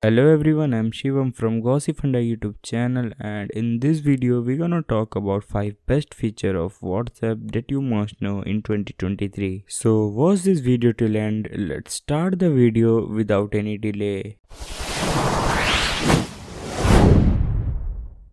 Hello everyone, I'm Shivam from Gossipfunda YouTube channel, and in this video we're gonna talk about 5 best feature of WhatsApp that you must know in 2023. So watch this video till end. Let's start the video without any delay.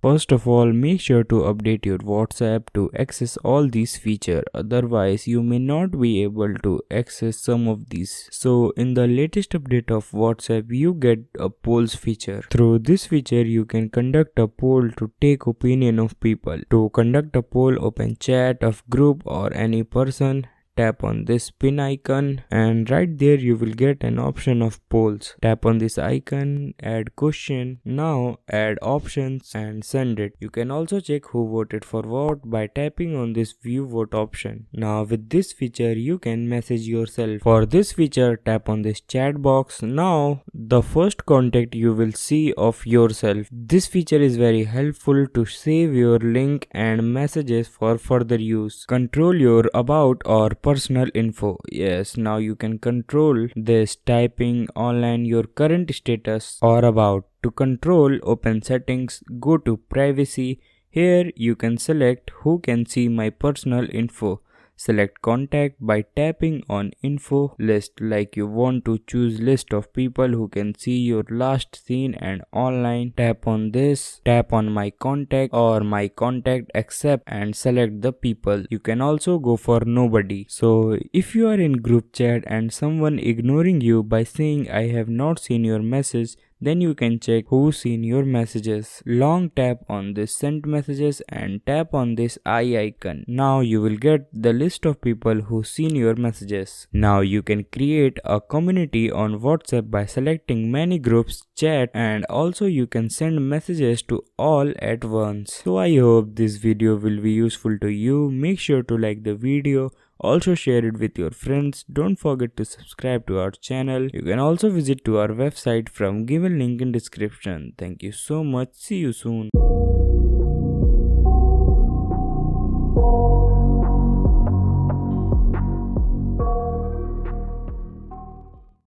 First of all, make sure to update your WhatsApp to access all these features, otherwise you may not be able to access some of these. So in the latest update of WhatsApp, you get a polls feature. Through this feature, you can conduct a poll to take opinion of people. To conduct a poll, open chat of group or any person. Tap on this pin icon and right there you will get an option of polls. Tap on this icon, add question. Now add options and send it. You can also check who voted for what by tapping on this view vote option. Now with this feature you can message yourself. For this feature, tap on this chat box. Now the first contact you will see of yourself. This feature is very helpful to save your link and messages for further use. Control your about or personal info. Yes, now you can control this typing online your current status or about. To control, open settings, go to privacy. Here you can select who can see my personal info. Select contact by tapping on info list, like you want to choose list of people who can see your last seen and online. Tap on this, tap on my contact or my contact accept and select the people. You can also go for nobody. So if you are in group chat and someone ignoring you by saying I have not seen your message, then you can check who's seen your messages. Long tap on this sent messages and tap on this eye icon. Now you will get the list of people who seen your messages. Now you can create a community on WhatsApp by selecting many groups, chat, and also you can send messages to all at once. So I hope this video will be useful to you. Make sure to like the video. Also share it with your friends. Don't forget to subscribe to our channel. You can also visit to our website from given link in description. Thank you so much. See you soon.